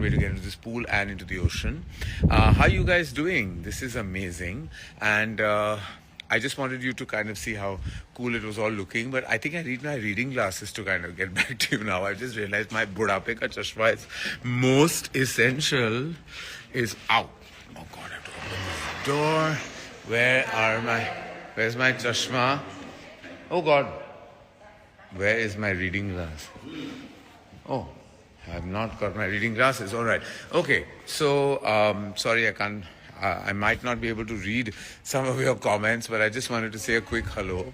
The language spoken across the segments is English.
way to get into this pool and into the ocean. How are you guys doing? This is amazing. And I just wanted you to kind of see how cool it was all looking. But I think I need my reading glasses to kind of get back to you now. I just realized my Budhape ka chashma is most essential is out. Oh God, I have to open the door. Where's my chashma? Oh God. Where is my reading glass? Oh, I have not got my reading glasses. All right. Okay. So, sorry, I might not be able to read some of your comments, but I just wanted to say a quick hello.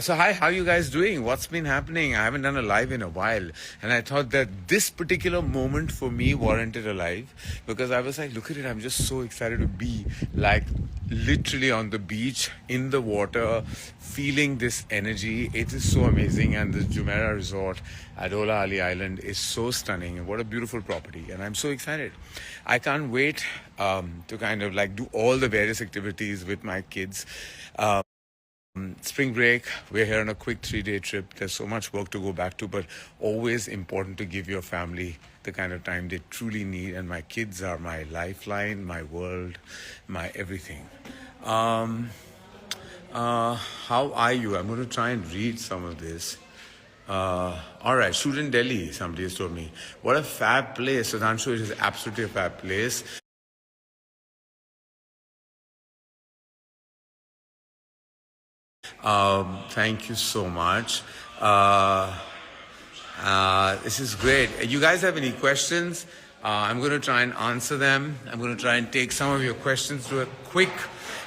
So hi, how are you guys doing? What's been happening? I haven't done a live in a while, and I thought that this particular moment for me warranted a live, because I was like, look at it, I'm just so excited to be like literally on the beach, in the water, feeling this energy. It is so amazing, and the Jumeirah Resort at Ola Ali Island is so stunning, and what a beautiful property, and I'm so excited. I can't wait to kind of like do all the various activities with my kids. Spring break, we're here on a quick 3-day trip. There's so much work to go back to, but always important to give your family the kind of time they truly need. And my kids are my lifeline, my world, my everything. How are you? I'm going to try and read some of this. All right, shoot in Delhi, somebody has told me. What a fab place. Sudhanshu, it is absolutely a fab place. Thank you so much. This is great. You guys have any questions? I'm going to try and answer them. I'm going to try and take some of your questions to a quick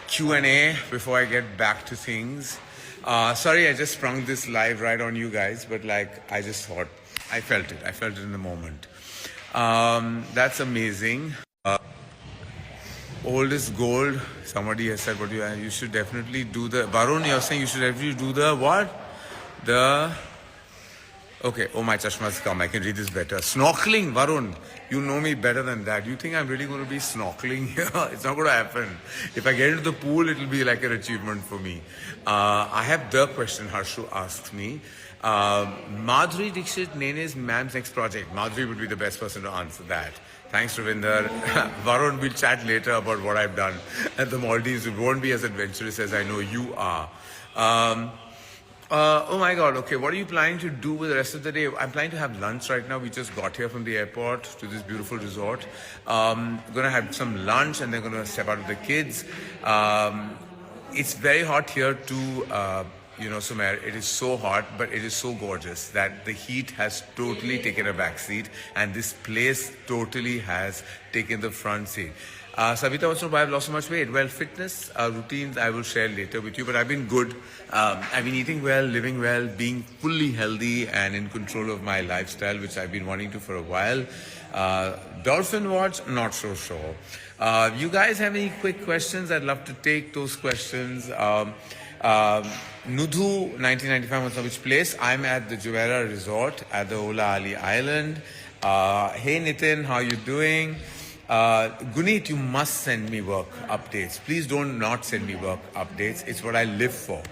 Q&A before I get back to things. Sorry, I just sprung this live right on you guys, but like I just thought, I felt it in the moment. That's amazing. Old is gold. Somebody has said, you should definitely do the... Varun, you're saying you should definitely do the what? Okay, oh, my chashma's come. I can read this better. Snorkeling, Varun. You know me better than that. You think I'm really going to be snorkeling here? It's not going to happen. If I get into the pool, it'll be like an achievement for me. I have the question Harshu asked me. Madhuri Dixit, Nene's ma'am's next project. Madhuri would be the best person to answer that. Thanks, Ravinder. Varun, we'll chat later about what I've done at the Maldives. It won't be as adventurous as I know you are. Oh my God, okay, what are you planning to do with the rest of the day? I'm planning to have lunch right now. We just got here from the airport to this beautiful resort. Going to have some lunch and then going to step out with the kids. It's very hot here too. Sumer, it is so hot, but it is so gorgeous that the heat has totally taken a back seat, and this place totally has taken the front seat. Savita wants to know why I've lost so much weight. Well, fitness routines I will share later with you, but I've been good. I've been eating well, living well, being fully healthy and in control of my lifestyle, which I've been wanting to for a while. Dolphin watch, not so sure. You guys have any quick questions? I'd love to take those questions. Nudhu 1995 wants to know which place. I'm at the Jumeirah Resort at the Ola Ali Island. Hey Nitin, how are you doing? Guneet, you must send me work updates. Please don't not send me work updates. It's what I live for.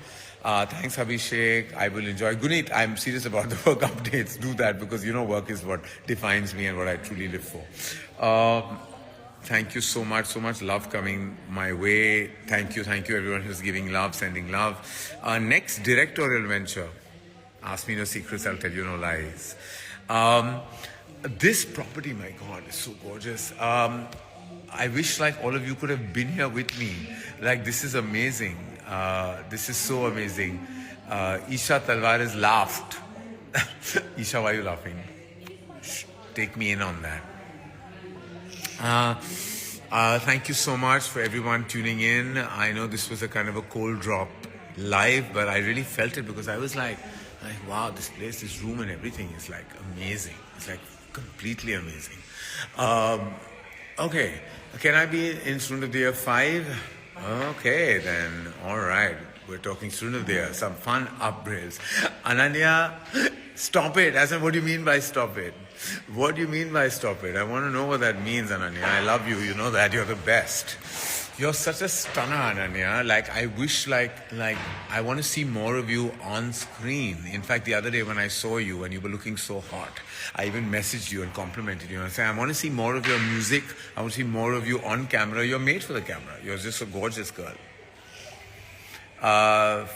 Thanks, Abhishek. I will enjoy. Guneet, I'm serious about the work updates. Do that because work is what defines me and what I truly live for. Thank you so much. So much love coming my way. Thank you everyone who's giving love, sending love. Next directorial venture. Ask me no secrets, I'll tell you no lies. This property, my God, is so gorgeous. I wish like all of you could have been here with me. Like this is amazing. This is so amazing. Isha Talwares laughed. Isha, why are you laughing? Shh, take me in on that. Thank you so much for everyone tuning in. I know this was a kind of a cold drop live, but I really felt it because I was like wow, this place, this room and everything is like amazing. It's like completely amazing. Okay, can I be in Student of the Year 5? Okay, then, all right. We're talking Student of the Year, some fun upgrades. Ananya, stop it. I said, what do you mean by stop it? What do you mean by stop it? I want to know what that means, Ananya. I love you. You know that. You're the best. You're such a stunner, Ananya. Like I wish, like I want to see more of you on screen. In fact, the other day when I saw you and you were looking so hot, I even messaged you and complimented you and I said, I want to see more of your music. I want to see more of you on camera. You're made for the camera. You're just a gorgeous girl.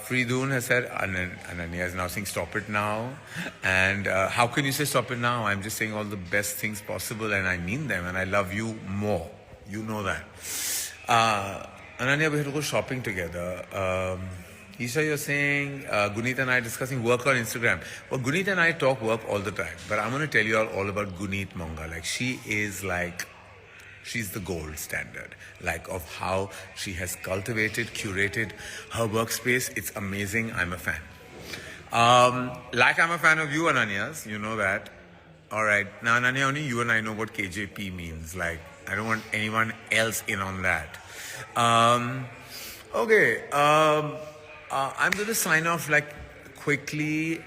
Freedoon has said, Ananya is now saying stop it now. And how can you say stop it now? I'm just saying all the best things possible and I mean them and I love you more. You know that. Ananya, we have to go shopping together. Isha, you're saying Gunit and I are discussing work on Instagram. Well, Gunit and I talk work all the time. But I'm going to tell you all about Gunit Monga. Like, she is like, she's the gold standard, like of how she has cultivated, curated her workspace. It's amazing. I'm a fan. Like I'm a fan of you, Ananya's. You know that. All right. Now, Ananya, only you and I know what KJP means. Like, I don't want anyone else in on that. Okay. I'm going to sign off like quickly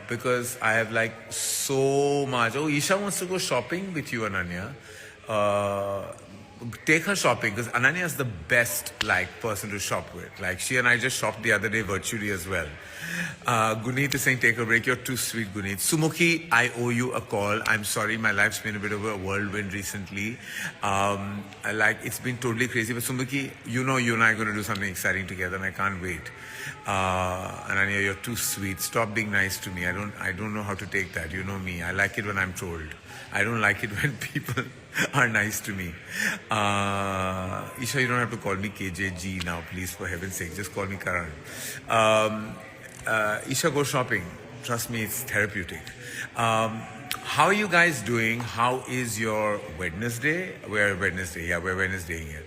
because I have like so much. Oh, Isha wants to go shopping with you, Ananya. Take her shopping because Ananya is the best like person to shop with. Like she and I just shopped the other day virtually as well. Gunit is saying take a break. You're too sweet, Gunit. Sumukhi, I owe you a call. I'm sorry, my life's been a bit of a whirlwind recently. Like it's been totally crazy. But Sumukhi, you know you and I are going to do something exciting together, and I can't wait. Ananya, you're too sweet. Stop being nice to me. I don't know how to take that. You know me. I like it when I'm told. I don't like it when people are nice to me. Isha, you don't have to call me KJG now, please, for heaven's sake. Just call me Karan. Isha, go shopping. Trust me, it's therapeutic. How are you guys doing? How is your Wednesday? We're Wednesday. Yeah, we're Wednesday here.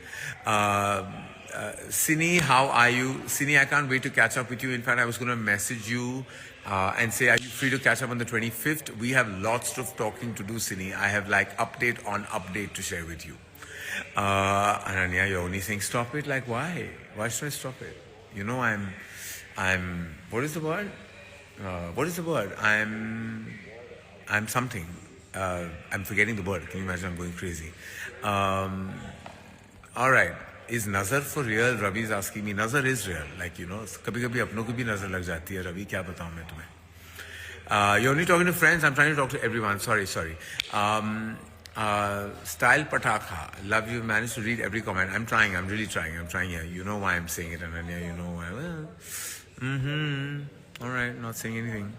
Sini, how are you? Sini, I can't wait to catch up with you. In fact, I was going to message you and say, are you free to catch up on the 25th? We have lots of talking to do, Sini. I have like update on update to share with you. Ananya, you're only saying stop it. Like, why? Why should I stop it? You know, what is the word? What is the word? I'm something. I'm forgetting the word. Can you imagine? I'm going crazy. All right. Is Nazar for real? Ravi is asking me. Nazar is real. Like, you know, kabhi-kabhi apno ko bhi nazar lag jati hai. Ravi, kya bataun main tumhe? You're only talking to friends. I'm trying to talk to everyone. Sorry. Style Pataka. Love you. Managed to read every comment. I'm trying. I'm really trying. I'm trying here. You know why I'm saying it, Ananya. You know why. All right. Not saying anything.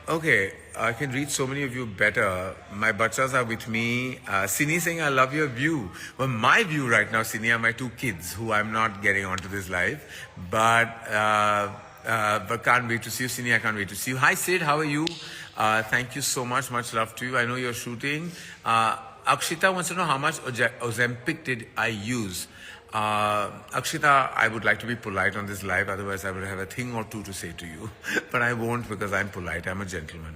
Okay, I can reach so many of you better. My bachas are with me. Sini saying, I love your view. Well, my view right now, Sini, are my two kids who I'm not getting onto this live. But can't wait to see you. Sini, I can't wait to see you. Hi, Sid, how are you? Thank you so much. Much love to you. I know you're shooting. Akshita wants to know how much Ozempic did I use. Akshita, I would like to be polite on this live, otherwise I would have a thing or two to say to you. But I won't because I'm polite, I'm a gentleman.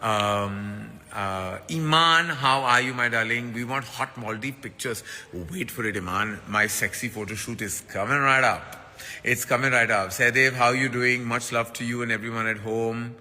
Iman, how are you, my darling? We want hot Maldives pictures. Wait for it, Iman. My sexy photo shoot is coming right up. It's coming right up. Sadev, how are you doing? Much love to you and everyone at home.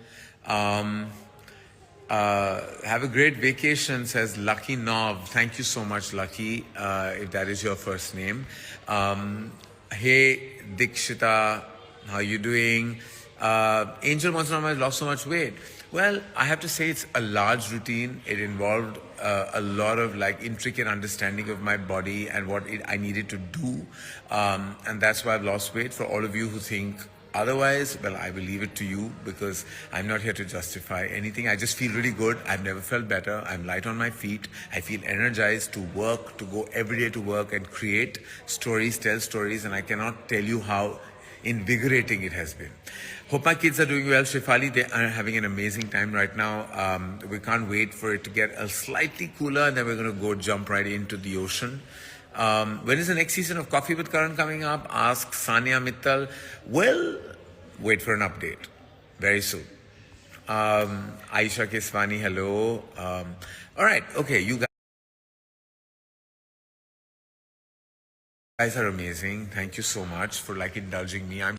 Have a great vacation, says Lucky Nov. Thank you so much, Lucky, if that is your first name. Hey, Dikshita, how are you doing? Angel wants to know, I lost so much weight. Well, I have to say it's a large routine. It involved a lot of like intricate understanding of my body and what I needed to do. And that's why I've lost weight. For all of you who think otherwise, well, I will leave it to you because I'm not here to justify anything. I just feel really good. I've never felt better. I'm light on my feet. I feel energized to work, to go every day to work and create stories, tell stories, and I cannot tell you how invigorating it has been. Hope my kids are doing well. Shefali, they are having an amazing time right now. We can't wait for it to get a slightly cooler and then we're going to go jump right into the ocean. When is the next season of Coffee with Karan coming up? Ask Sania Mittal. Well, wait for an update very soon. Aisha Keswani, hello. All right, okay, you guys are amazing. Thank you so much for like indulging me. I'm